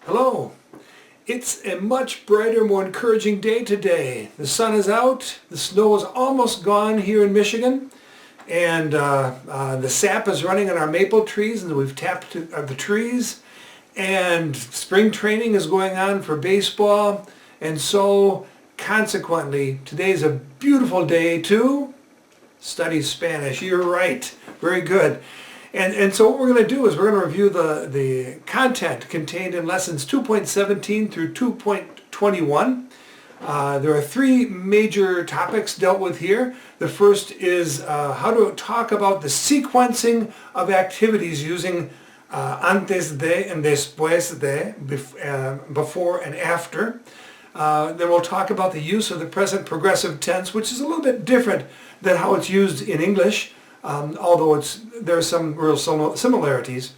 Hello. It's a much brighter, more encouraging day today. The sun is out, the snow is almost gone here in Michigan, and the sap is running on our maple trees, and we've tapped the trees, and spring training is going on for baseball, and so consequently today is a beautiful day to study Spanish. You're right. Very good. And so what we're going to do is we're going to review the content contained in lessons 2.17 through 2.21. There are three major topics dealt with here. The first is how to talk about the sequencing of activities using antes de and después de, before and after. Then we'll talk about the use of the present progressive tense, which is a little bit different than how it's used in English. Although there are some real similarities.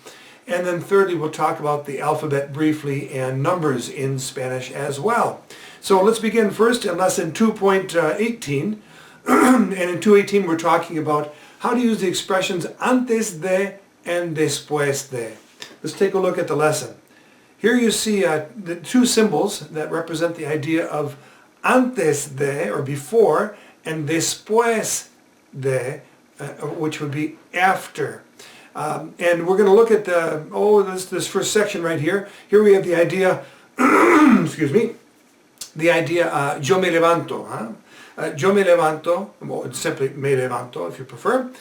And then thirdly, we'll talk about the alphabet briefly and numbers in Spanish as well. So let's begin first in lesson 2.18. And in 2.18 we're talking about how to use the expressions antes de and después de. Let's take a look at the lesson. Here you see the two symbols that represent the idea of antes de, or before, and después de, which would be after. And we're going to look at this first section right here. Here we have the idea, excuse me, the idea yo me levanto. Yo me levanto, well, it's simply me levanto if you prefer.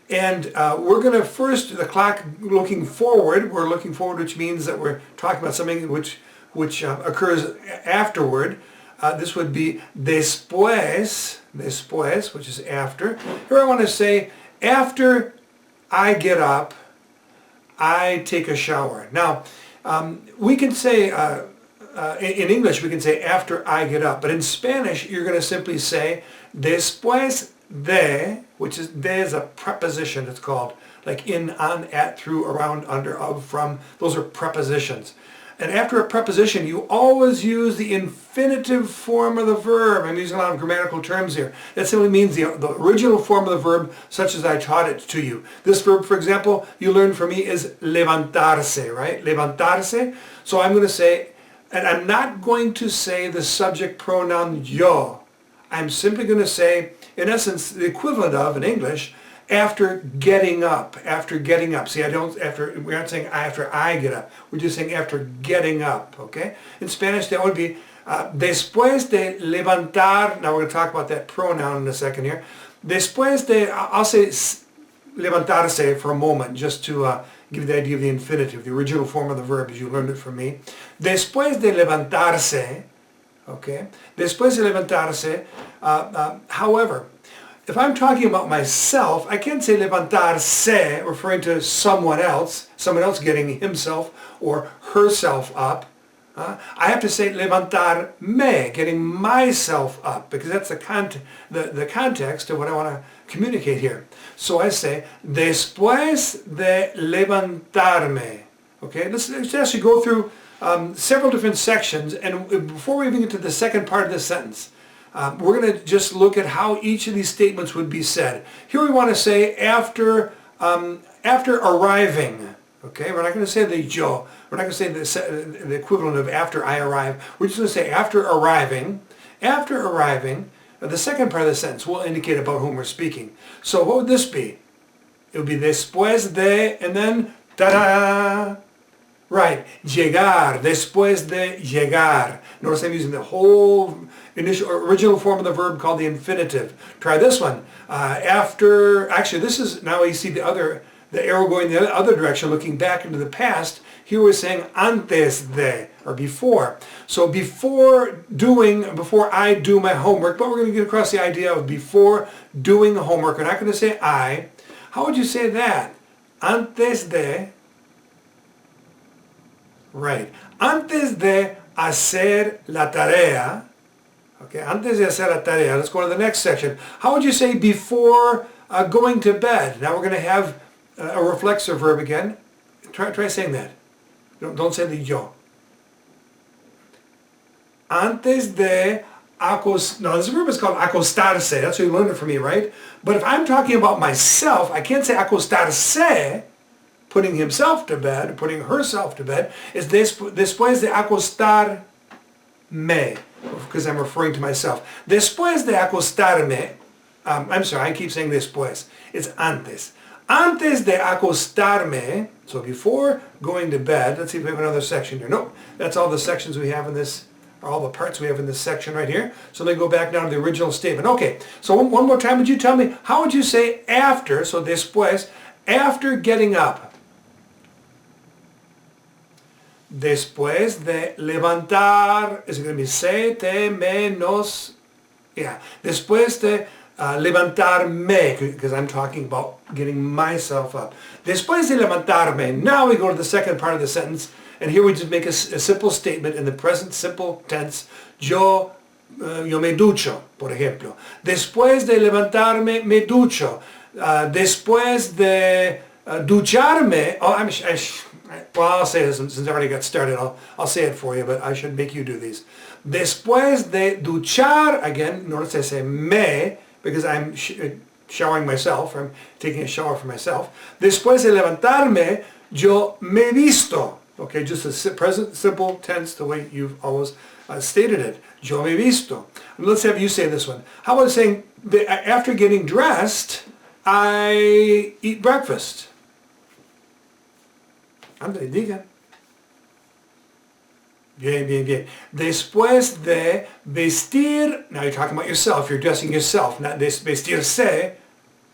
And we're going to first, the clock looking forward, we're looking forward, which means that we're talking about something which occurs afterward. This would be después, which is after. Here I want to say, after I get up, I take a shower. Now, we can say, in English we can say after I get up, but in Spanish you're going to simply say después de, which is, de is a preposition, it's called, like in, on, at, through, around, under, of, from. Those are prepositions. And after a preposition, you always use the infinitive form of the verb. I'm using a lot of grammatical terms here. That simply means the original form of the verb, such as I taught it to you. This verb, for example, you learned from me is levantarse, right? Levantarse. So I'm going to say, and I'm not going to say the subject pronoun yo. I'm simply going to say, in essence, the equivalent of, in English, after getting up, See, we're not saying after I get up. We're just saying after getting up, okay? In Spanish, that would be después de levantar. Now we're going to talk about that pronoun in a second here. Después de, I'll say levantarse for a moment, just to give you the idea of the infinitive, the original form of the verb as you learned it from me. Después de levantarse, okay? Después de levantarse, however, if I'm talking about myself, I can't say levantarse, referring to someone else getting himself or herself up. I have to say levantarme, getting myself up, because that's the context of what I want to communicate here. So I say, después de levantarme. Okay, let's actually go through several different sections, and before we even get to the second part of this sentence, we're going to just look at how each of these statements would be said. Here we want to say after arriving. Okay, we're not going to say the yo. We're not going to say the equivalent of after I arrive. We're just going to say after arriving. After arriving, the second part of the sentence will indicate about whom we're speaking. So what would this be? It would be después de, and then ta-da! Right, llegar, después de llegar. Notice I'm using the whole original form of the verb called the infinitive. Try this one. Actually this is, now you see the arrow going the other direction, looking back into the past. Here we're saying antes de, or before. So before I do my homework, but we're going to get across the idea of before doing the homework. We're not going to say I. How would you say that? Antes de. Right. Antes de hacer la tarea. Okay, antes de hacer la tarea. Let's go to the next section. How would you say before going to bed? Now we're going to have a reflexive verb again. Try saying that. Don't say the yo. Antes de acostarse. No, this verb is called acostarse. That's what you learned it from me, right? But if I'm talking about myself, I can't say acostarse. putting himself to bed, putting herself to bed, is después de acostarme, because I'm referring to myself. Después de acostarme, I'm sorry, I keep saying después. It's antes. Antes de acostarme, so before going to bed, let's see if we have another section here. Nope, that's all the sections we have in this, or all the parts we have in this section right here. So let me go back down to the original statement. Okay, so one more time, would you tell me, how would you say after, so después, after getting up? Después de levantar, is it going to be se, te, me, nos? Yeah, después de levantarme, because I'm talking about getting myself up. Después de levantarme, now we go to the second part of the sentence, and here we just make a simple statement in the present simple tense. Yo me ducho, por ejemplo. Después de levantarme, me ducho. Después de ducharme, well, I'll say this since I already got started. I'll say it for you, but I should make you do these. Después de duchar, again, notice I say me, because I'm showering myself, I'm taking a shower for myself. Después de levantarme, yo me visto. Okay, just a present simple tense, the way you've always stated it. Yo me visto. And let's have you say this one. How about saying, after getting dressed, I eat breakfast? Ándale, diga. Bien, bien, bien. Después de vestir, now you're talking about yourself, you're dressing yourself, not vestirse,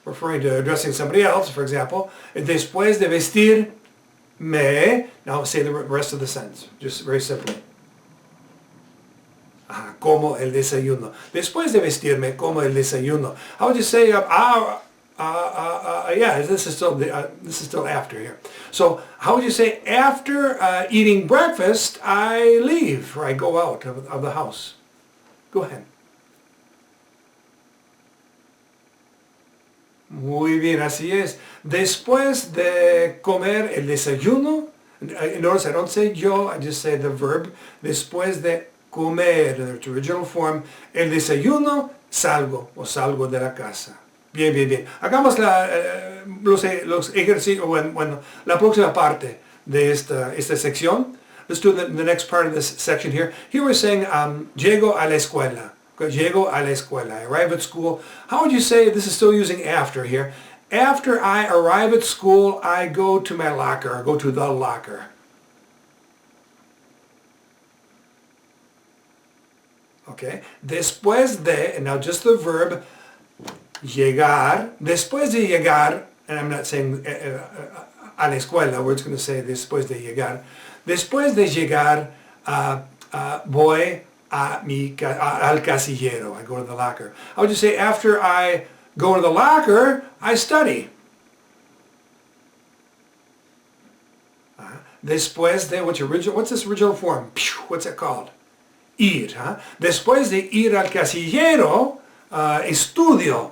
referring to dressing somebody else, for example. Después de vestirme, now say the rest of the sentence, just very simply. Como el desayuno. Después de vestirme, como el desayuno. How would you say, yeah, this is still after here. So how would you say, after eating breakfast, I leave, or I go out of the house? Go ahead. Muy bien, así es. Después de comer el desayuno, notice I don't say yo, I just say the verb. Después de comer, in its original form, el desayuno, salgo, o salgo de la casa. Bien, bien, bien. Hagamos los ejercicios, bueno, la próxima parte de esta sección. Let's do the next part of this section here. Here we're saying, llego a la escuela. Llego a la escuela. I arrive at school. How would you say, this is still using after here. After I arrive at school, I go to my locker, or go to the locker. Okay. Después de, and now just the verb, llegar, después de llegar, and I'm not saying a la escuela, we're just going to say después de llegar. Después de llegar, voy al casillero. I go to the locker. How would you say, after I go to the locker, I study? Después de, what's this original form? What's it called? Ir. Después de ir al casillero, estudio.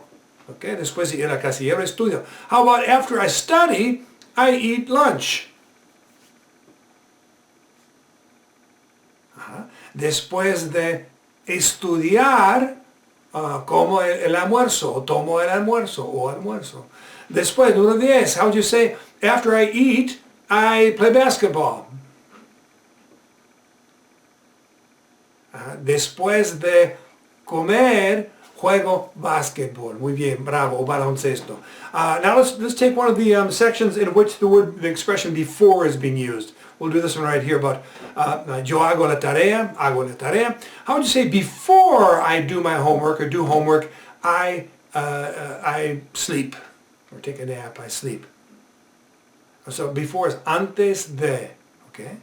Okay, después de ir al casillero, estudio. How about after I study, I eat lunch? Después de estudiar, como el almuerzo, o tomo el almuerzo, o almuerzo. Después, número 10, how would you say, after I eat, I play basketball? Después de comer, juego basketball. Muy bien, bravo, o baloncesto. Now let's take one of the sections in which the expression before is being used. We'll do this one right here, but yo hago la tarea. How would you say, before I do my homework or do homework, I sleep, or take a nap, I sleep. So before is antes de, okay?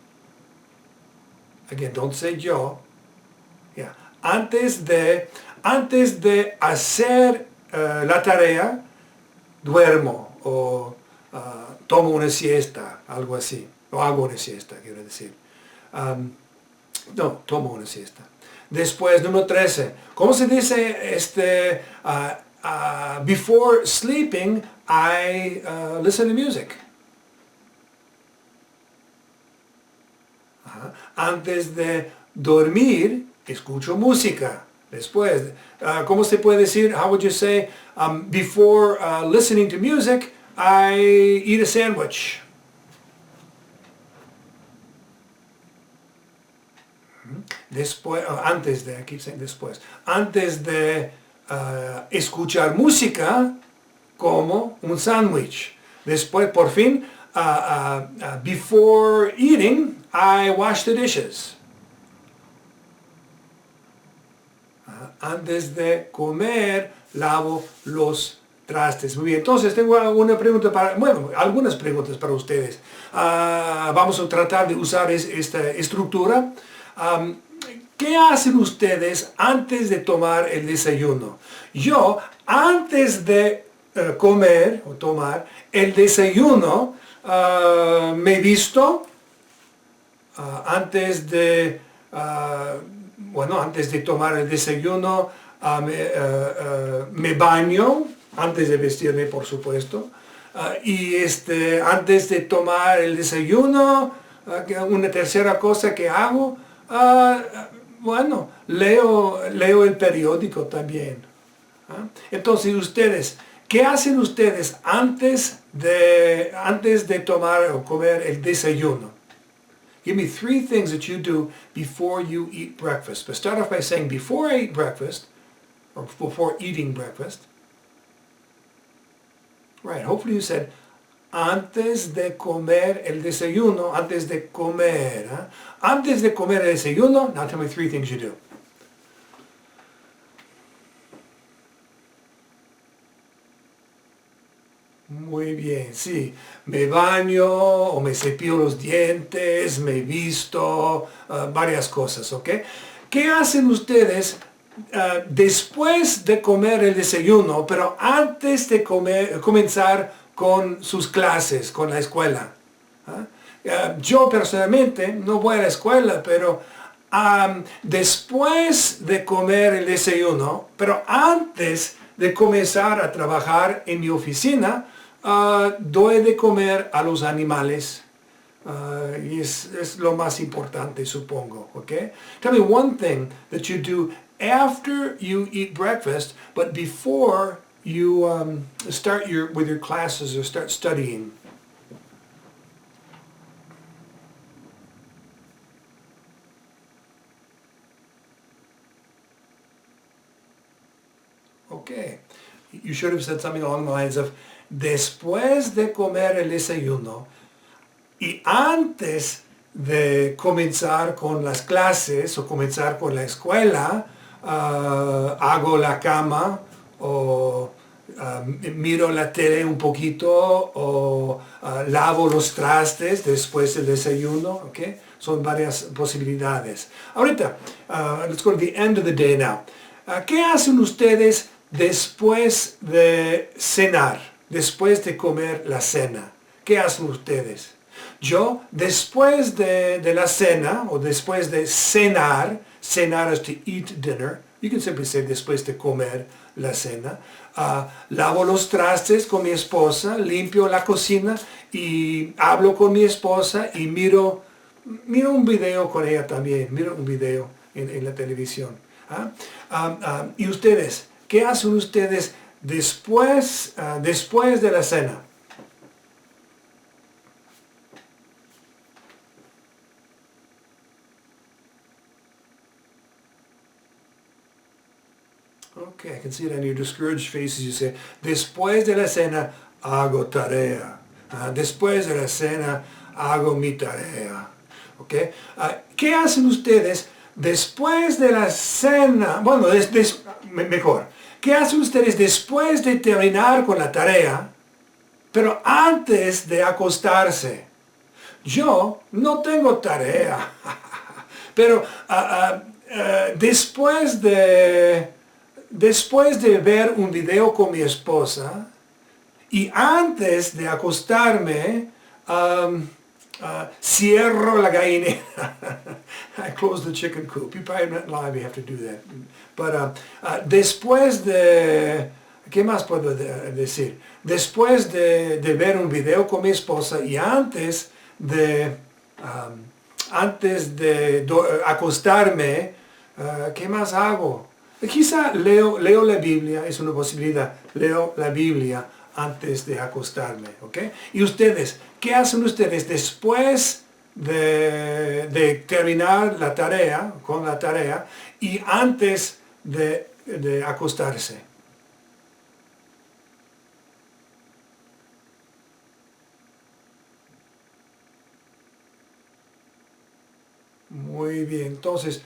Again, don't say yo. Yeah, antes de hacer la tarea, duermo, o tomo una siesta, algo así. O hago una siesta, quiero decir. No, tomo una siesta. Después, número 13. ¿Cómo se dice before sleeping, I listen to music? Antes de dormir, escucho música. Después, ¿cómo se puede decir? How would you say, before listening to music, I eat a sandwich? Después, antes de, I keep saying después, antes de escuchar música, como un sándwich. Después, por fin, before eating, I wash the dishes. Antes de comer, lavo los trastes. Muy bien, entonces tengo una pregunta algunas preguntas para ustedes. Vamos a tratar de usar esta estructura. ¿Qué hacen ustedes antes de tomar el desayuno? Yo, antes de comer o tomar el desayuno, me visto, antes de tomar el desayuno, me baño, antes de vestirme, por supuesto. Y antes de tomar el desayuno, una tercera cosa que hago, leo el periódico también. Entonces ustedes, ¿qué hacen ustedes antes de tomar o comer el desayuno? Give me 3 things that you do before you eat breakfast. But start off by saying, before I eat breakfast, or before eating breakfast. Right, hopefully you said, antes de comer el desayuno, antes de comer. Antes de comer el desayuno, now tell me 3 things you do. Muy bien, sí. Me baño o me cepillo los dientes, me visto, varias cosas, ¿ok? ¿Qué hacen ustedes después de comer el desayuno, pero antes de comenzar con sus clases, con la escuela? Yo personalmente no voy a la escuela, pero después de comer el desayuno, pero antes de comenzar a trabajar en mi oficina, doy de comer a los animales. Y es lo más importante, supongo, okay? Tell me one thing that you do after you eat breakfast, but before you start with your classes or start studying. Okay. You should have said something along the lines of, después de comer el desayuno y antes de comenzar con las clases o comenzar con la escuela, hago la cama o miro la tele un poquito o lavo los trastes después del desayuno, ¿ok? Son varias posibilidades. Ahorita, let's go to the end of the day now. ¿Qué hacen ustedes después de cenar, después de comer la cena? ¿Qué hacen ustedes? Yo, después de la cena, o después de cenar is to eat dinner, you can simply say después de comer la cena, lavo los trastes con mi esposa, limpio la cocina y hablo con mi esposa y miro un video con ella también, miro un video en la televisión. Y ustedes, ¿qué hacen ustedes después de la cena? Okay, I can see it on your discouraged faces. You say, después de la cena hago tarea. Después de la cena hago mi tarea. Okay? ¿Qué hacen ustedes después de la cena? Bueno, mejor. ¿Qué hacen ustedes después de terminar con la tarea, pero antes de acostarse? Yo no tengo tarea, pero después de ver un video con mi esposa y antes de acostarme, cierro la gallinera. I close the chicken coop. You probably not live, you have to do that. But después de, ¿qué más puedo decir? Después de ver un video con mi esposa y antes de acostarme, ¿qué más hago? Quizá leo la Biblia, es una posibilidad. Leo la Biblia antes de acostarme, ¿ok? Y ustedes, ¿qué hacen ustedes después de terminar la tarea, con la tarea, y antes de acostarse. Muy bien, entonces,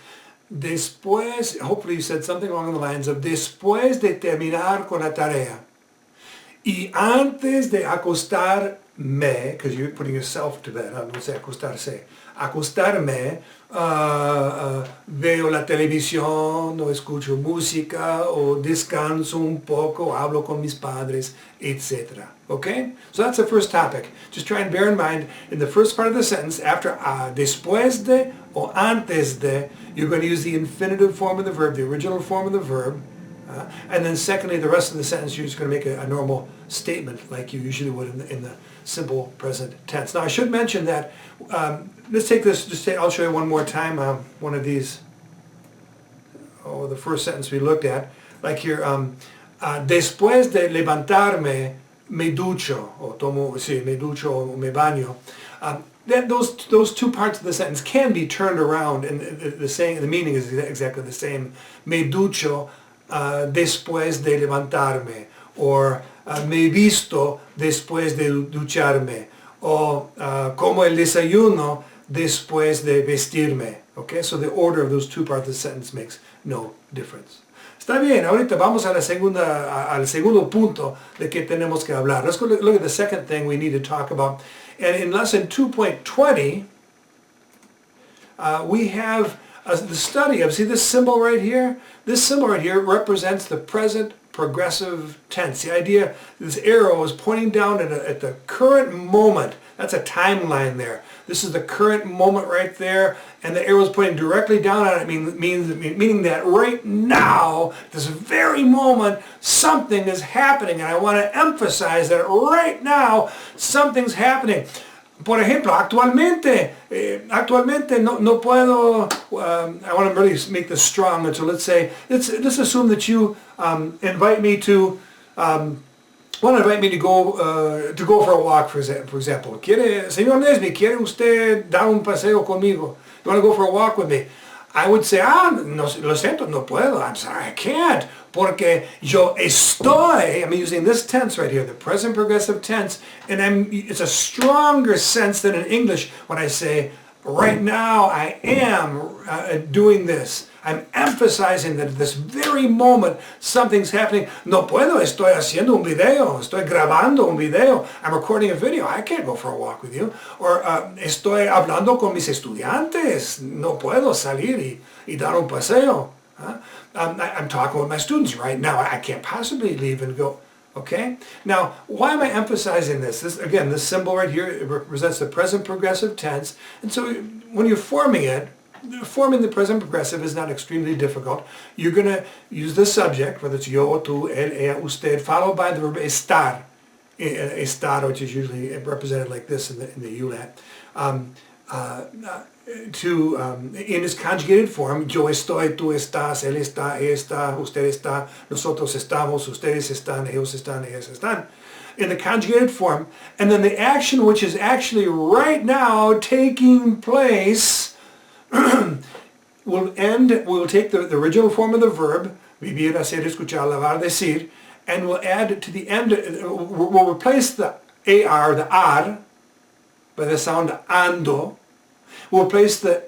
después, hopefully you said something along the lines of después de terminar con la tarea y antes de acostarme, because you're putting yourself to bed, no sé acostarse, acostarme, veo la televisión o escucho música o descanso un poco, hablo con mis padres, etc. Okay? So that's the first topic. Just try and bear in mind, in the first part of the sentence, after después de or antes de, you're going to use the infinitive form of the verb, the original form of the verb. And then secondly, the rest of the sentence, you're just going to make a normal statement like you usually would in the simple present tense. Now I should mention that, let's take this, I'll show you one more time, one of these, the first sentence we looked at. Like here, después de levantarme, me ducho, me ducho o me baño. Those two parts of the sentence can be turned around, and the meaning is exactly the same. Me ducho después de levantarme, or me visto después de ducharme, o como el desayuno después de vestirme. Okay, so the order of those two parts of the sentence makes no difference. Está bien, ahorita vamos a al segundo punto de que tenemos que hablar. Let's go look at the second thing we need to talk about. And in lesson 2.20, we have the study of, see this symbol right here? This symbol right here represents the present progressive tense. The idea, this arrow is pointing down at the current moment. That's a timeline there. This is the current moment right there, and the arrow is pointing directly down on it, meaning that right now, this very moment, something is happening, and I want to emphasize that right now, something's happening. Por ejemplo, actualmente no puedo, I want to really make this strong, and so let's assume that you invite me to go for a walk, for example. Señor Nesby, ¿quiere usted dar un paseo conmigo? You want to go for a walk with me? I would say, no, lo siento, no puedo. I'm sorry, I can't. Porque yo estoy, I'm using this tense right here, the present progressive tense, and it's a stronger sense than in English when I say, right now I am doing this. I'm emphasizing that at this very moment something's happening. No puedo, estoy haciendo un video, estoy grabando un video, I'm recording a video, I can't go for a walk with you. Or estoy hablando con mis estudiantes, no puedo salir y dar un paseo. I'm talking with my students right now, I can't possibly leave and go. Okay? Now, why am I emphasizing this? Again, this symbol right here, it represents the present progressive tense. And so when you're forming the present progressive is not extremely difficult. You're going to use the subject, whether it's yo, tú, él, ella, usted, followed by the verb estar. Estar, which is usually represented like this in the Ulat. In its conjugated form, yo estoy, tú estás, él está, ella está, usted está, nosotros estamos, ustedes están, ellos están. In the conjugated form, and then the action which is actually right now taking place we'll take the original form of the verb, vivir, hacer, escuchar, lavar, decir, and we'll add to the end, we'll replace the AR, the ar, by the sound ando. We'll replace the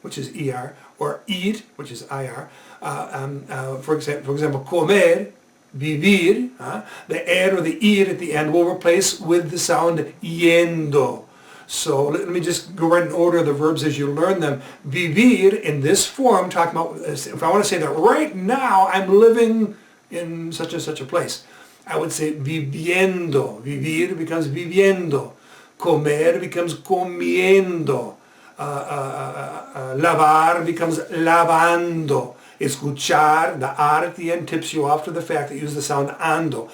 which is ER, or ir, which is IR. For example, comer, vivir, the or the ir at the end we'll replace with the sound yendo. So let me just go right in order of the verbs as you learn them. Vivir in this form, talking about, if I want to say that right now I'm living in such and such a place, I would say viviendo. Vivir becomes viviendo. Comer becomes comiendo. Lavar becomes lavando. Escuchar, the ar at the end tips you off to the fact that you use the sound ando.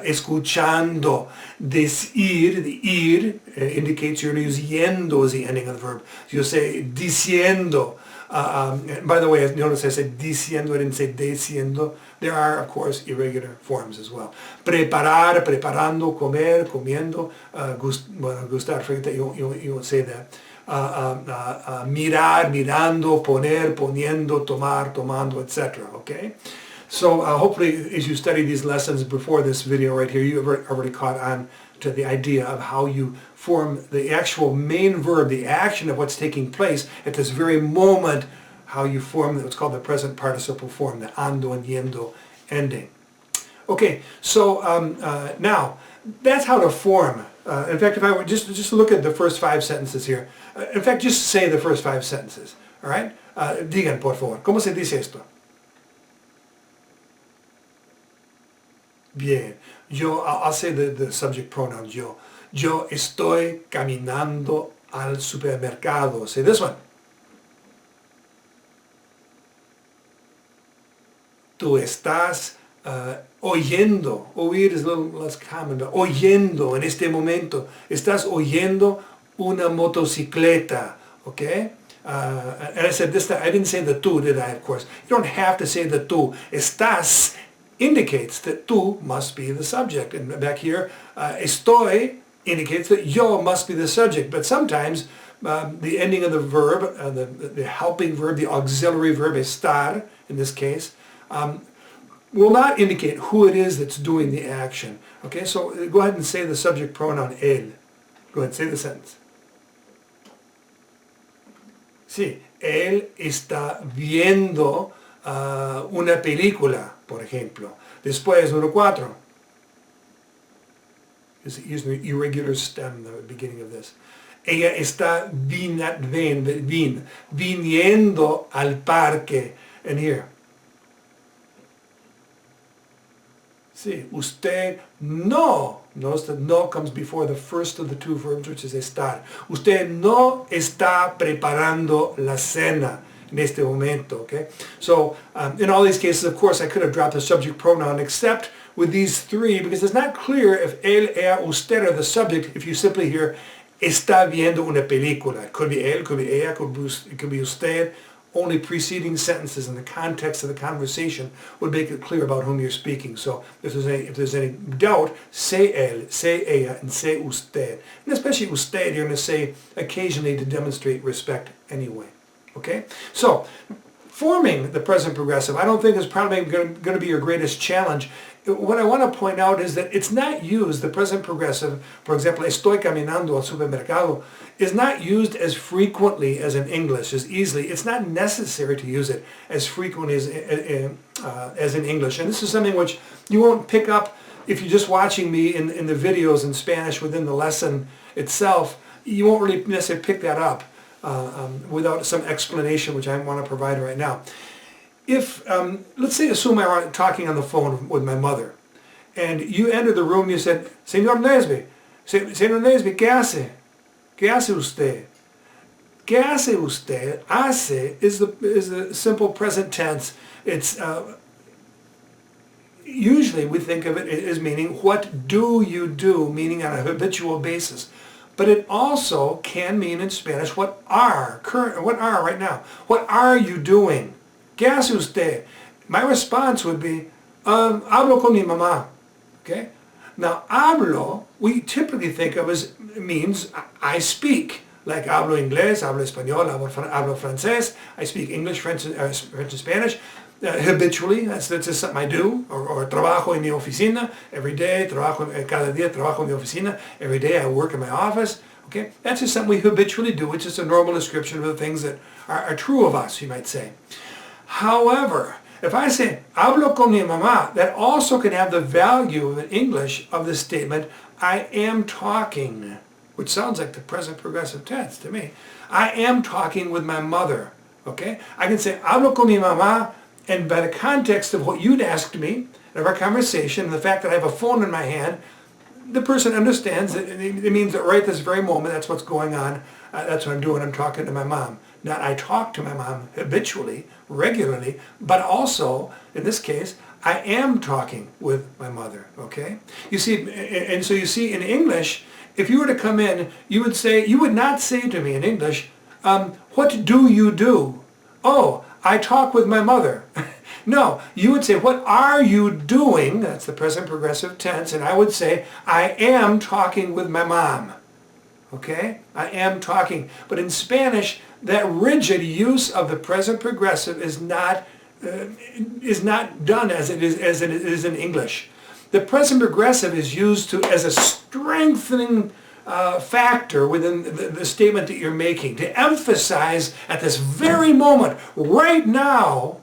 Escuchando. Decir, the ir, indicates you're going to use yendo as the ending of the verb. So you'll say diciendo. By the way, notice I said diciendo, I didn't say diciendo. There are, of course, irregular forms as well. Preparar, preparando, comer, comiendo. Gustar, forget that you won't say that. Mirar, mirando, poner, poniendo, tomar, tomando, etc. Okay? So hopefully as you study these lessons before this video right here, you've already caught on to the idea of how you form the actual main verb, the action of what's taking place at this very moment, how you form what's called the present participle form, the ando and yendo ending. Okay, so now that's how to form. In fact, if I were just look at the first 5 sentences here. In fact, just say the first 5 sentences. All right? Digan, por favor. ¿Cómo se dice esto? Bien. I'll say the subject pronouns. Yo estoy caminando al supermercado. Say this one. Tú estás oyendo. Oír is a little less common, but oyendo en este momento. Estás oyendo una motocicleta. Okay? And I said this time, I didn't say the tú, did I, of course? You don't have to say the tú. Estás indicates that tú must be the subject. And back here, estoy indicates that yo must be the subject. But sometimes the ending of the verb, the helping verb, the auxiliary verb, estar, in this case, will not indicate who it is that's doing the action. Okay, so go ahead and say the subject pronoun él. Go ahead, say the sentence. Sí, él está viendo una película, por ejemplo. Después, número 4. Using the irregular stem, the beginning of this. Ella está viniendo al parque. And here. Sí, usted no. Notice that no comes before the first of the 2 verbs, which is estar. Usted no está preparando la cena en este momento, okay? So, in all these cases, of course, I could have dropped the subject pronoun, except with these 3, because it's not clear if él, ella, usted are the subject if you simply hear está viendo una película. It could be él, could be ella, it could be usted. Only preceding sentences in the context of the conversation would make it clear about whom you're speaking. So if there's any doubt, say él, say ella, and say usted. And especially usted, you're going to say occasionally to demonstrate respect anyway. Okay? So, forming the present progressive, I don't think is probably going to be your greatest challenge. What I want to point out is that it's not used, the present progressive, for example, estoy caminando al supermercado, is not used as frequently as in English, as easily. It's not necessary to use it as frequently as in English. And this is something which you won't pick up if you're just watching me in the videos in Spanish within the lesson itself. You won't really necessarily pick that up without some explanation, which I want to provide right now. If, let's say, assume I were talking on the phone with my mother, and you entered the room and you said, Señor Nesby, Señor Nesby, ¿qué hace? ¿Qué hace usted? ¿Qué hace usted? Hace is the simple present tense. It's, usually we think of it as meaning, what do you do, meaning on a habitual basis. But it also can mean in Spanish, what are right now? What are you doing? ¿Qué hace usted? My response would be, hablo con mi mamá. Okay? Now, hablo, we typically think of as means I speak. Like hablo inglés, hablo español, hablo francés. I speak English, French, and Spanish. Habitually, that's just something I do. Or trabajo en mi oficina. Every day, cada día trabajo en mi oficina. Every day I work in my office. Okay? That's just something we habitually do, which is a normal description of the things that are true of us, you might say. However, if I say, hablo con mi mamá, that also can have the value in English of the statement, I am talking, which sounds like the present progressive tense to me. I am talking with my mother, okay? I can say, hablo con mi mamá, and by the context of what you'd asked me, of our conversation, and the fact that I have a phone in my hand, the person understands that it means that right this very moment, that's what's going on. That's what I'm doing. I'm talking to my mom. Not I talk to my mom habitually, regularly, but also, in this case, I am talking with my mother, okay? You see, and so you see in English, if you were to come in, you would not say to me in English, what do you do? Oh, I talk with my mother. No, you would say, what are you doing? That's the present progressive tense, and I would say, I am talking with my mom. Okay? I am talking. But in Spanish, that rigid use of the present progressive is not done as it is in English. The present progressive is used as a strengthening factor within the statement that you're making, to emphasize at this very moment, right now,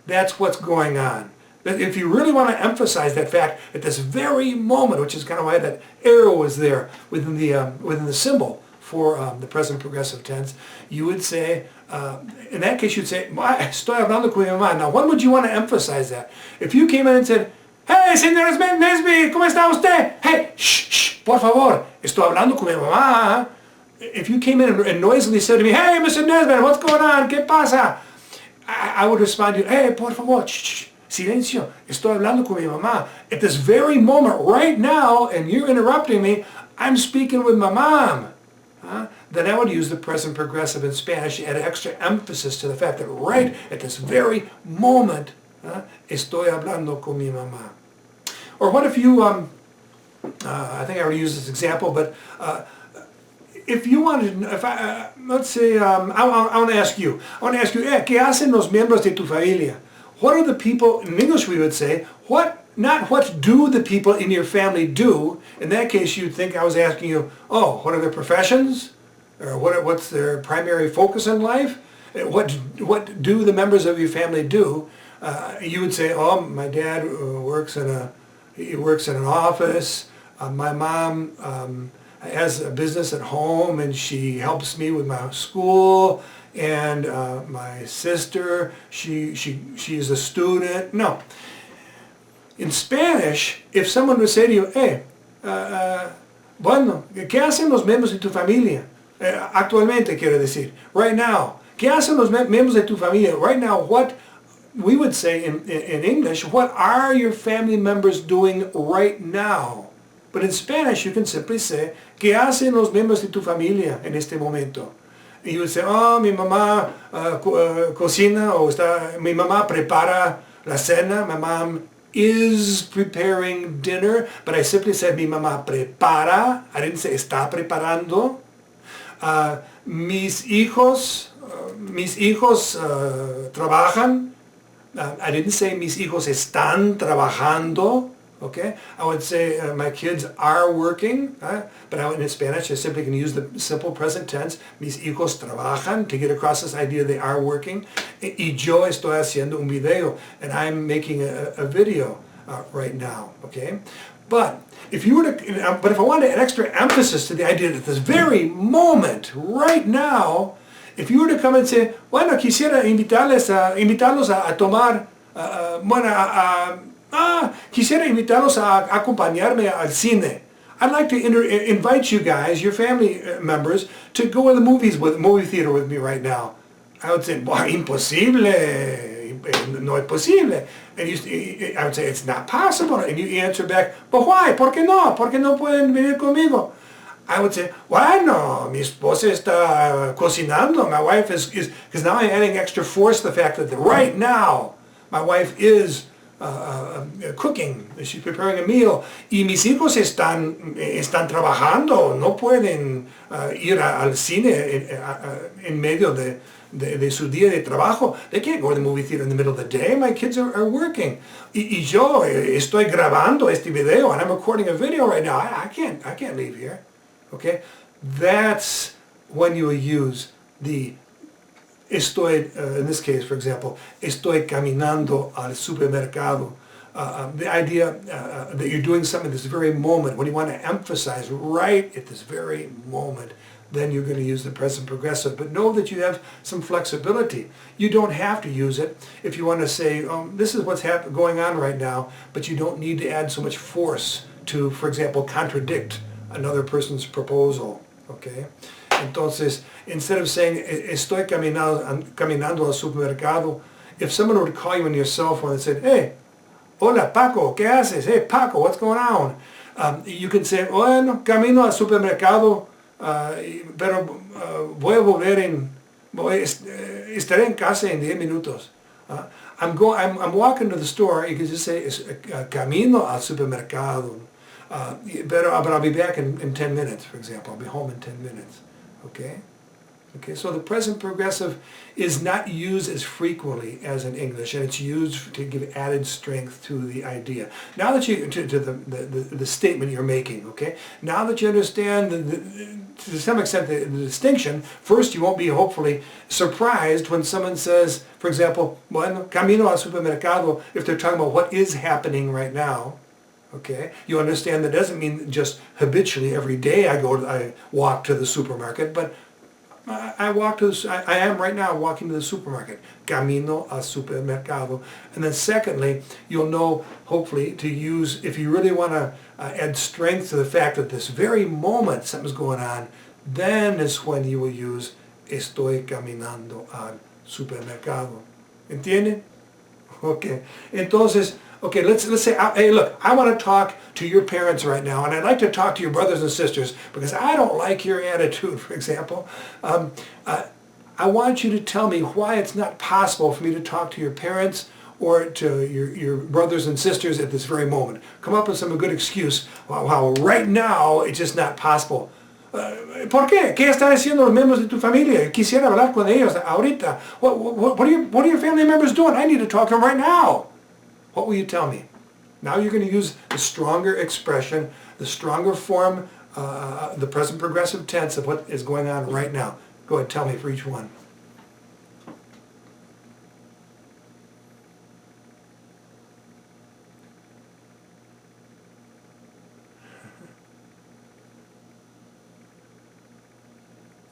that's what's going on. If you really want to emphasize that fact at this very moment, which is kind of why that arrow is there within the symbol for the present progressive tense, you would say, in that case, you'd say, estoy hablando con mi mamá. Now, when would you want to emphasize that? If you came in and said, hey, señor Nesby, ¿cómo está usted? Hey, shh, por favor, estoy hablando con mi mamá. If you came in and noisily said to me, hey, Mr. Nesby, what's going on? ¿Qué pasa? I would respond to you, hey, por favor, shh, silencio, estoy hablando con mi mamá. At this very moment, right now, and you're interrupting me, I'm speaking with my mom. Then I would use the present progressive in Spanish to add extra emphasis to the fact that right at this very moment, estoy hablando con mi mamá. Or what if you, I think I already used this example, but if you wanted, let's say, I want to ask you, ¿qué hacen los miembros de tu familia? What are the people, in English we would say, not what do the people in your family do. In that case, you'd think I was asking you, oh, what are their professions? Or what's their primary focus in life? What do the members of your family do? You would say, oh, my dad works in an office. My mom has a business at home, and she helps me with my school. And my sister, she's a student. No. In Spanish, if someone would say to you, hey, bueno, ¿qué hacen los miembros de tu familia? Actualmente, quiero decir, right now. ¿Qué hacen los miembros de tu familia? Right now, what we would say in English, what are your family members doing right now? But in Spanish, you can simply say, ¿qué hacen los miembros de tu familia en este momento? And you would say, oh, mi mamá cocina, o mi mamá prepara la cena, my mom is preparing dinner, but I simply said mi mamá prepara, I didn't say está preparando. Mis hijos trabajan, I didn't say mis hijos están trabajando. Okay, I would say my kids are working, but in Spanish I simply can use the simple present tense, mis hijos trabajan, to get across this idea they are working. Y yo estoy haciendo un video, and I'm making a video right now. Okay, but if I wanted an extra emphasis to the idea that this very moment, right now, if you were to come and say, bueno, quisiera invitarlos a tomar, quisiera invitarlos a acompañarme al cine. I'd like to invite you guys, your family members, to go to the movie theater with me right now. I would say, well, imposible. No es posible. And I would say, it's not possible. And you answer back, but why? ¿Por qué no? ¿Por qué no pueden venir conmigo? I would say, bueno, mi esposa está cocinando. My wife is, because now I'm adding extra force to the fact that right now, my wife is cooking, she's preparing a meal, y mis hijos están trabajando, no pueden ir al cine en medio de su día de trabajo. They can't go to the movie theater in the middle of the day. My kids are working. Y yo estoy grabando este video, and I'm recording a video right now. I can't leave here. Okay? That's when you use the estoy, in this case, for example, estoy caminando al supermercado. The idea that you're doing something at this very moment, when you want to emphasize right at this very moment, then you're going to use the present progressive. But know that you have some flexibility. You don't have to use it if you want to say, this is what's going on right now, but you don't need to add so much force to, for example, contradict another person's proposal. Okay? Entonces, instead of saying, estoy caminando al supermercado, if someone would call you on your cell phone and said, hey, hola Paco, ¿qué haces? Hey Paco, what's going on? You can say, bueno, camino al supermercado, pero voy a volver estaré en casa en 10 minutos. I'm walking to the store. You can just say, camino al supermercado. But I'll be back in 10 minutes, for example. I'll be home in 10 minutes. Okay? Okay, so the present progressive is not used as frequently as in English, and it's used to give added strength to the idea. Now that you, to the statement you're making, okay? Now that you understand, to some extent, the distinction, first you won't be hopefully surprised when someone says, for example, bueno, camino al supermercado, if they're talking about what is happening right now. Okay, you understand that doesn't mean just habitually every day I walk to the supermarket, but I am right now walking to the supermarket. Camino al supermercado. And then secondly, you'll know, hopefully, to use, if you really want to add strength to the fact that this very moment something's going on, then is when you will use estoy caminando al supermercado. ¿Entienden? Okay. Entonces, okay, let's say, hey, look, I want to talk to your parents right now, and I'd like to talk to your brothers and sisters because I don't like your attitude, for example. I want you to tell me why it's not possible for me to talk to your parents or to your brothers and sisters at this very moment. Come up with some good excuse. Wow, right now it's just not possible. ¿Por qué? ¿Qué están haciendo los miembros de tu familia? Quisiera hablar con ellos ahorita. What are your family members doing? I need to talk to them right now. What will you tell me? Now you're going to use the stronger expression, the stronger form, the present progressive tense of what is going on right now. Go ahead, tell me for each one.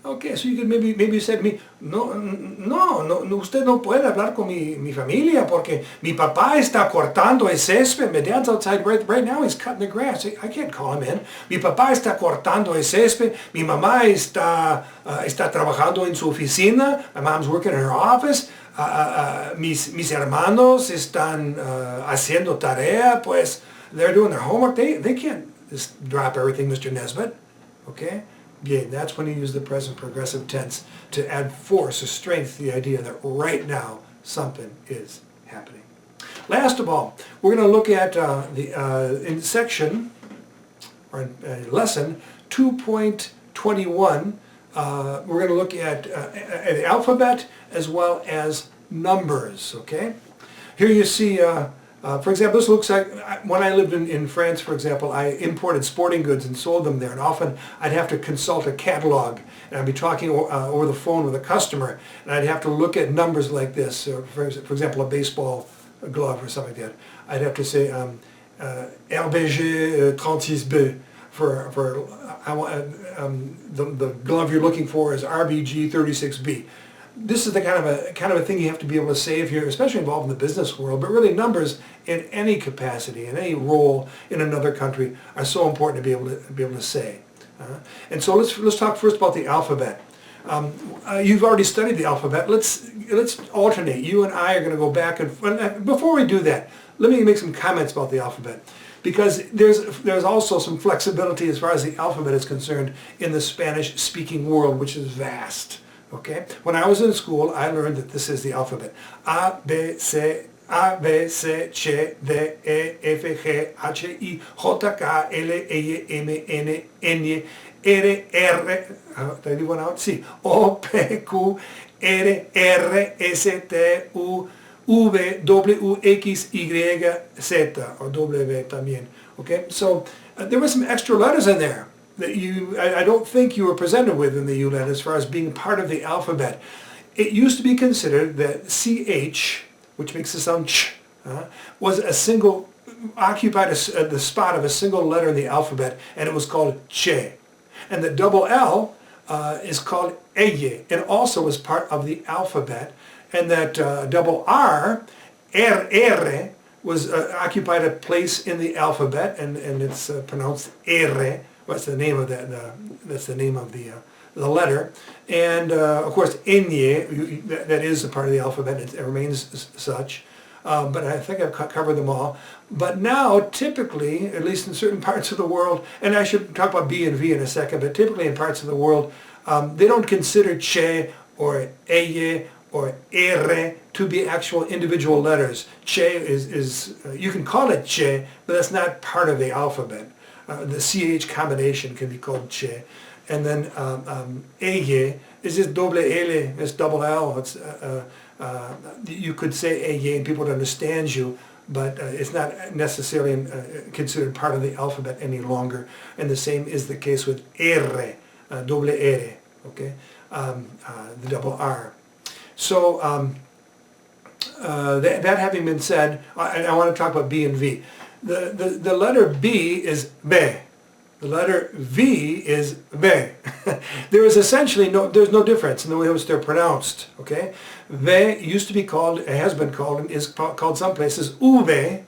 Okay, so you could maybe you said to me, no, usted no puede hablar con mi familia porque mi papá está cortando el césped. My dad's outside right now, he's cutting the grass. I can't call him in. Mi papá está cortando el césped. Mi mamá está trabajando en su oficina. My mom's working in her office. Mis hermanos están haciendo tarea, pues they're doing their homework. They can't just drop everything, Mr. Nesbitt. Okay? Bien, that's when you use the present progressive tense to add force or strength to the idea that right now something is happening. Last of all, we're going to look at in section, or lesson 2.21, we're going to look at the alphabet as well as numbers, okay? Here you see, for example, this looks like, when I lived in France, for example, I imported sporting goods and sold them there, and often I'd have to consult a catalog, and I'd be talking over the phone with a customer, and I'd have to look at numbers like this, for example, a baseball glove or something like that. I'd have to say RBG 36B, the glove you're looking for is RBG 36B. This is the kind of a thing you have to be able to say if you're especially involved in the business world, but really numbers in any capacity, in any role in another country are so important to be able to say. And so let's talk first about the alphabet. You've already studied the alphabet. Let's alternate. You and I are going to go back and before we do that, let me make some comments about the alphabet, because there's also some flexibility as far as the alphabet is concerned in the Spanish-speaking world, which is vast. Okay? When I was in school, I learned that this is the alphabet. A, B, C, Ch, D, E, F, G, H, I, J, K, L, M, N, N, R, did I leave one out? Sí. O, P, Q, R, R, S, T, U, V, W, X, Y, Z, or W también. Okay? So there were some extra letters in there that I don't think you were presented with in the Ulat as far as being part of the alphabet. It used to be considered that CH, which makes the sound ch, was occupied the spot of a single letter in the alphabet, and it was called che. And the double L is called eye, and also was part of the alphabet. And that double R, R, was occupied a place in the alphabet, and it's pronounced R. What's the name of that? That's the name of the the letter. And of course, Enye, that is a part of the alphabet, it remains such. But I think I've covered them all. But now, typically, at least in certain parts of the world, and I should talk about B and V in a second, but typically in parts of the world, they don't consider che or eye or ere to be actual individual letters. Che is you can call it che, but that's not part of the alphabet. The CH combination can be called che. And then eye is just double L, it's double L. It's, you could say eye and people would understand you, but it's not necessarily considered part of the alphabet any longer. And the same is the case with R, double R, okay, the double R. So that having been said, I want to talk about B and V. The letter B is B. The letter V is V. There is essentially there's no difference in the way in which they're pronounced. Okay, V used to be called, it has been called, and is called some places Uve.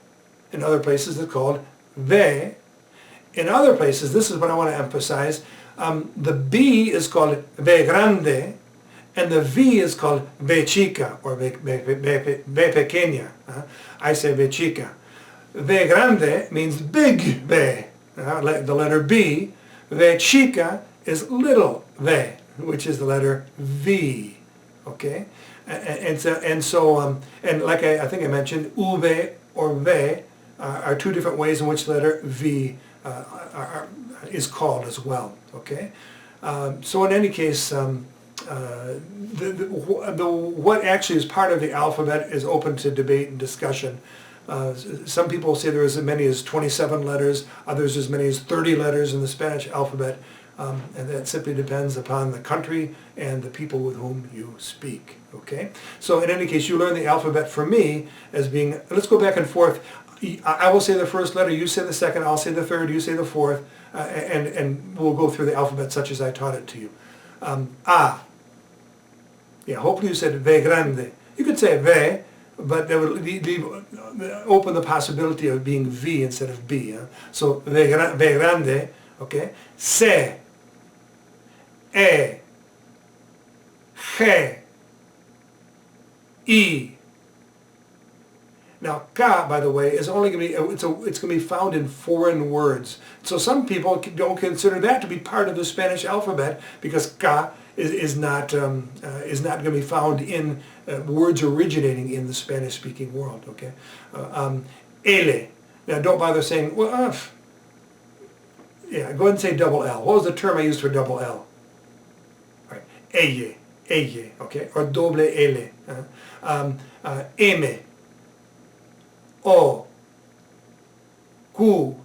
In other places it's called V. In other places, this is what I want to emphasize, the B is called V grande, and the V is called V chica, or V pequeña. I say V chica. V grande means big V. The letter B. V chica is little v, which is the letter V. Okay, and like I think I mentioned, uve or ve are two different ways in which the letter V is called as well. Okay, so in any case, what actually is part of the alphabet is open to debate and discussion. Some people say there are as many as 27 letters, others as many as 30 letters in the Spanish alphabet, and that simply depends upon the country and the people with whom you speak. Okay? So in any case, you learn the alphabet for me as being, let's go back and forth. I will say the first letter, you say the second, I'll say the third, you say the fourth, and we'll go through the alphabet such as I taught it to you. A. Yeah, hopefully you said ve grande. You could say ve, but that would open the possibility of being V instead of B. So V grande, okay. C, E, G, I. Now, K, by the way, is only going to be, it's going to be found in foreign words. So some people don't consider that to be part of the Spanish alphabet because K is not going to be found in words originating in the Spanish-speaking world. Okay, L. Now, don't bother saying, well, yeah, go ahead and say double L. What was the term I used for double L? All right, elle, okay, or doble L. M. O, Q,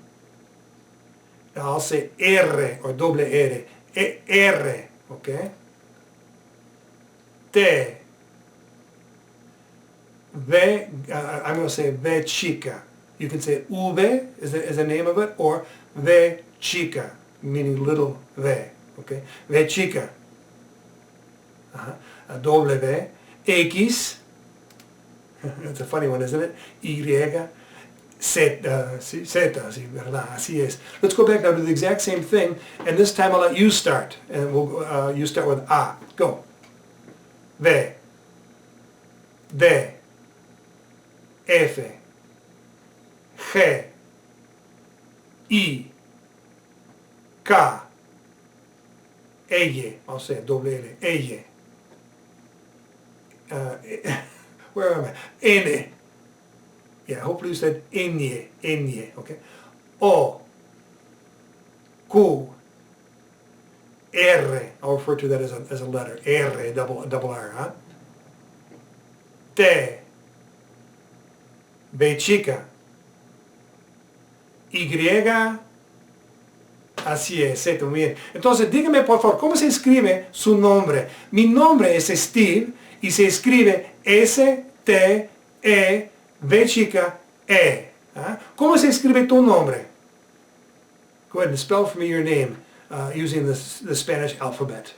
now I'll say R or double R, R, okay, T, V, I'm going to say V chica. You can say V is the name of it, or V chica, meaning little V, okay, V chica, W, X, that's a funny one, isn't it? Y, Z, sí, verdad, así es. Let's go back now to the exact same thing, and this time I'll let you start, and we'll you start with A. Go. V, D, F, G, I, K, L. I'll say it, double L, L. Where am I? N. Yeah, hopefully you said Enye, okay? O, Q, R. I'll refer to that as a letter. R, double R, huh? T, V chica, Y, así es, muy bien. Entonces, dígame por favor, ¿cómo se escribe su nombre? Mi nombre es Steve y se escribe S-T-E, V chica, E. ¿Cómo se escribe tu nombre? Go ahead and spell for me your name using the Spanish alphabet.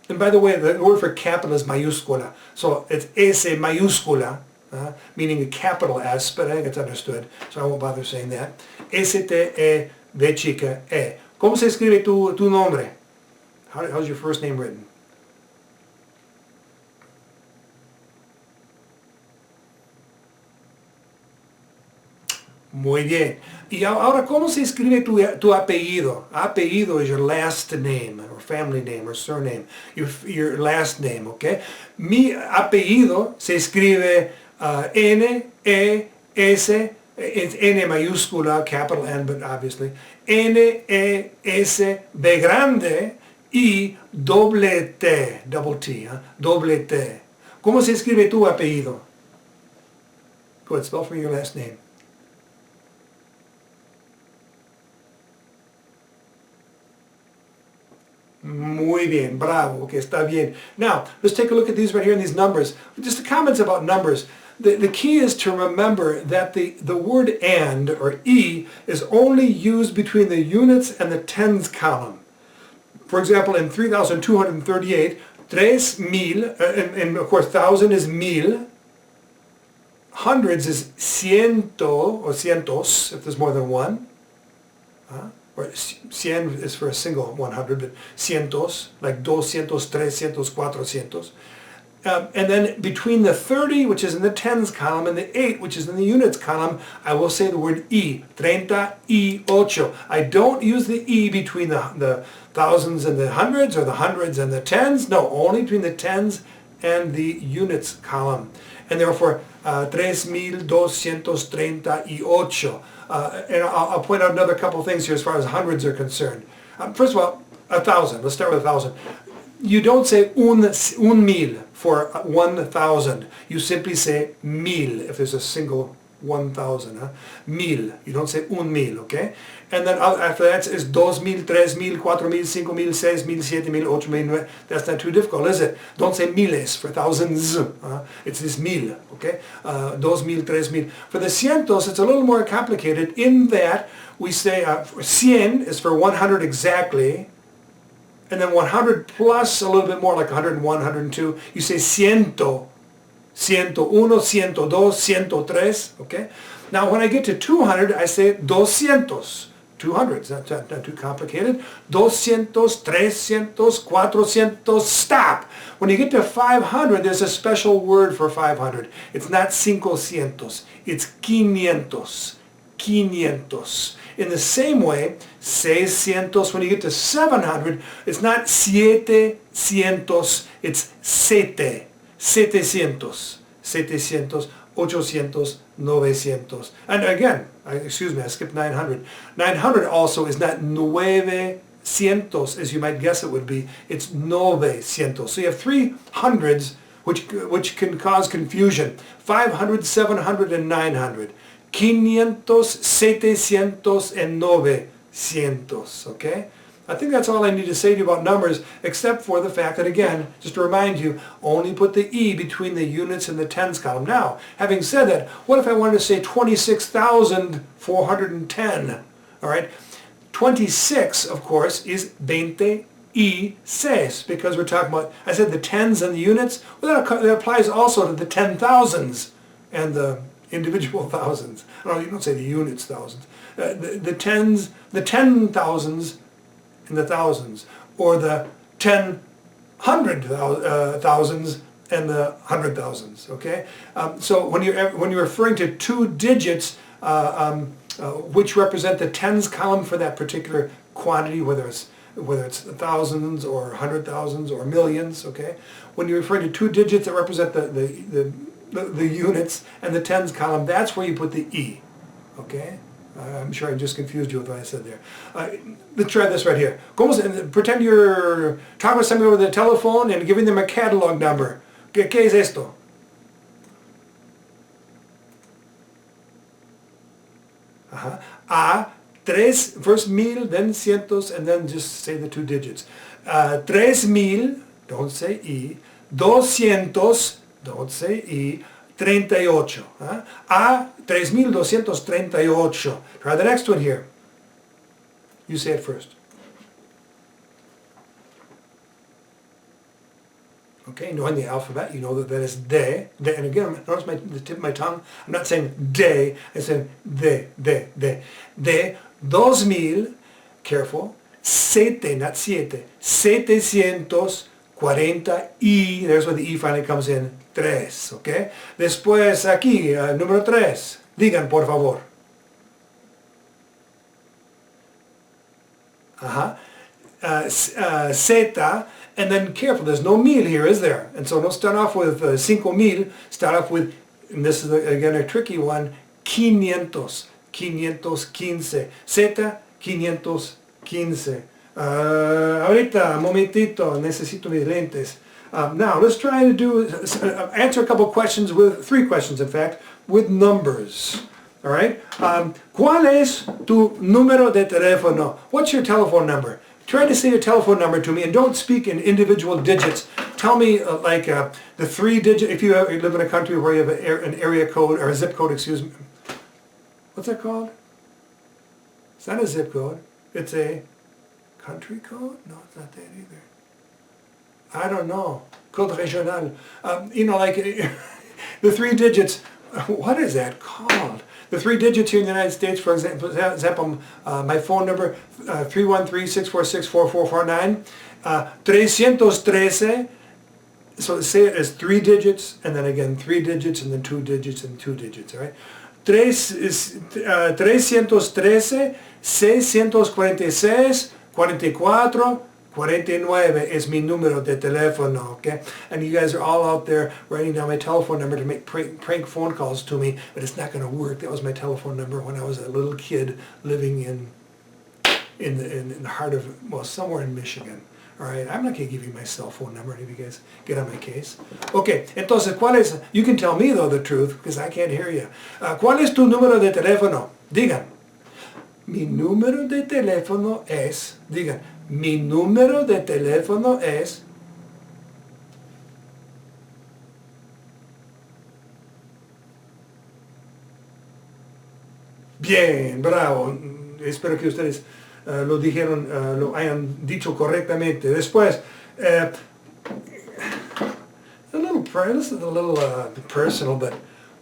And by the way, the word for capital is mayúscula. So it's S mayúscula, meaning a capital S, but I think it's understood, so I won't bother saying that. S-T-E, V chica, E. ¿Cómo se escribe tu nombre? How's your first name written? Muy bien. Y ahora, ¿cómo se escribe tu apellido? Apellido is your last name, or family name, or surname. Your last name, okay? Mi apellido se escribe N-E-S, it's N mayúscula, capital N, but obviously, N-E-S-B grande y doble T, double T, doble T. ¿Cómo se escribe tu apellido? Go ahead, spell for me your last name. Muy bien, bravo, okay, está bien. Now, let's take a look at these right here in these numbers. Just the comments about numbers. The key is to remember that the word and, or E, is only used between the units and the tens column. For example, in 3,238, 3,000, and of course 1,000 is mil, hundreds is ciento, or cientos, if there's more than one. Or cien is for a single 100, but cientos, like 200, 300, 400. And then between the 30, which is in the tens column, and the 8, which is in the units column, I will say the word y, 38. I don't use the y between the thousands and the hundreds, or the hundreds and the tens. No, only between the tens and the units column. And therefore, 3,238. And I'll point out another couple of things here as far as hundreds are concerned. First of all, 1,000. Let's start with 1,000. You don't say un mil for 1,000. You simply say mil if there's a single 1,000. Mil. You don't say un mil, okay? And then after that is 2,000, 3,000, 4,000, 5,000, 6,000, 7,000, 8,000. That's not too difficult, is it? Don't say miles for thousands. It's this mil, okay? 2,000, 3,000. For the cientos, it's a little more complicated in that we say cien is for 100 exactly. And then 100 plus a little bit more, like 101, 102. You say ciento. 101, 102, 103, okay? Now when I get to 200, I say 200. 200, it's not too complicated. 200, 300, 400, stop! When you get to 500, there's a special word for 500. It's not 500, it's 500. 500. In the same way, 600, when you get to 700, it's not 700, it's 700. 700, 800, 900. And again, excuse me, I skipped 900. 900 also is not 900, as you might guess it would be. It's 900. So you have three hundreds which can cause confusion. 500, 700, and 900. 500, 700, and 900. Okay? I think that's all I need to say to you about numbers, except for the fact that, again, just to remind you, only put the E between the units and the tens column. Now, having said that, what if I wanted to say 26,410? All right? 26, of course, is 26, because we're talking about, I said the tens and the units. Well, that applies also to the 10,000s and the individual thousands. No, you don't say the units thousands. The tens, the 10,000s, in the thousands, or the 10,000s and the 100,000s. Okay, so when you're referring to two digits which represent the tens column for that particular quantity, whether it's thousands or 100,000s or millions. Okay, when you're referring to two digits that represent the units and the tens column, that's where you put the E. Okay. I'm sure I just confused you with what I said there. Let's try this right here. Pretend you're talking with somebody over the telephone and giving them a catalog number. ¿Qué es esto? A, tres, first mil, then cientos, and then just say the two digits. 3,000, don't say Y. 200, don't say Y. 38. A 3,238. Try the next one here. You say it first. Okay, knowing the alphabet, you know that that is de. And again, notice the tip of my tongue. I'm not saying de, I'm saying de. 2,000, careful. Sete, not siete. 740 y, there's where the E finally comes in, tres, okay? Después aquí, número 3. Digan, por favor. Zeta, and then careful, there's no mil here, is there? And so don't start off with 5,000, start off with, and this is again a tricky one, 500, 515. Zeta, 515. Ahorita, momentito, necesito mis lentes. Now, let's try to answer a couple questions with, 3 questions in fact, with numbers. All right? ¿Cuál es tu número de teléfono? What's your telephone number? Try to say your telephone number to me, and don't speak in individual digits. Tell me the 3-digit, if you live in a country where you have an area code, or a zip code, excuse me. What's that called? It's not a zip code. It's a country code? No, it's not that either. I don't know. Code régional. The 3 digits, what is that called? The 3 digits here in the United States, for example, my phone number, 313-646-4449. 313, so say it as 3 digits, and then again 3 digits, and then 2 digits, and 2 digits, all right? 313, 646, 44, 49 is mi número de teléfono, okay? And you guys are all out there writing down my telephone number to make prank phone calls to me, but it's not going to work. That was my telephone number when I was a little kid living in the heart of, well, somewhere in Michigan. All right, I'm not going to give you my cell phone number if you guys get on my case. Okay, entonces, ¿cuál es? You can tell me, though, the truth, because I can't hear you. ¿Cuál es tu número de teléfono? Digan. Mi número de teléfono es, digan, mi número de teléfono es, bien, bravo, espero que ustedes lo dijeron, lo hayan dicho correctamente. Después, this is a little personal, but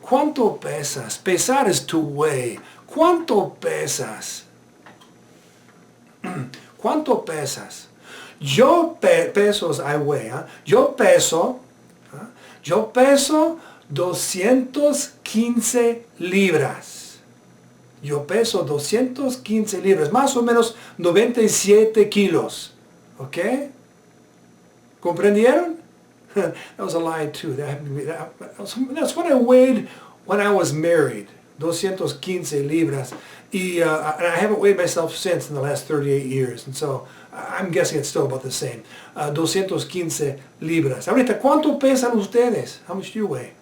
¿cuánto pesas? Pesar is to weigh. ¿Cuánto pesas? ¿Cuánto pesas? Yo pesos, I weigh. Yo peso 215 libras. Yo peso 215 libras, más o menos 97 kilos. ¿Ok? ¿Comprendieron? That was a lie too. That's what I weighed when I was married. 215 libras. And I haven't weighed myself since in the last 38 years. And so I'm guessing it's still about the same. 215 libras. Ahorita, ¿cuánto pesan ustedes? How much do you weigh?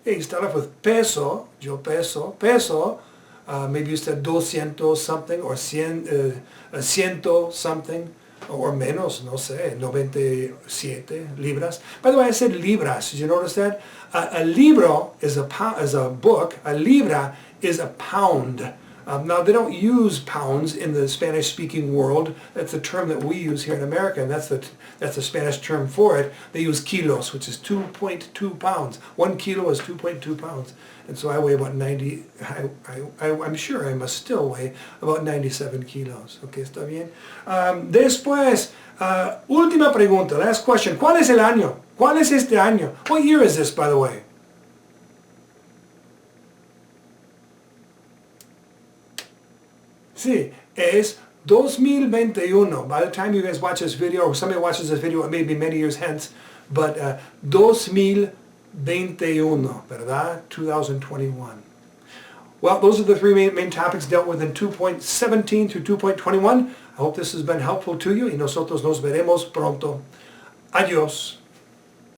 Hey, start off with peso. Yo peso. Peso. Maybe you said 200 something or 100 something. Or menos, no sé, 97 libras. By the way, I said libras. Did you notice that? A libro is a book. A libra is a pound. Now, they don't use pounds in the Spanish-speaking world. That's the term that we use here in America, and that's the Spanish term for it. They use kilos, which is 2.2 pounds. 1 kilo is 2.2 pounds. And so I weigh about 90, I'm sure I must still weigh about 97 kilos. Okay, ¿está bien? Después, última pregunta, last question. ¿Cuál es el año? ¿Cuál es este año? What year is this, by the way? Sí, es 2021. By the time you guys watch this video, or somebody watches this video, it may be many years hence, but 2021, ¿verdad? 2021. Well, those are the 3 main topics dealt with in 2.17 through 2.21. I hope this has been helpful to you, y nosotros nos veremos pronto. Adiós.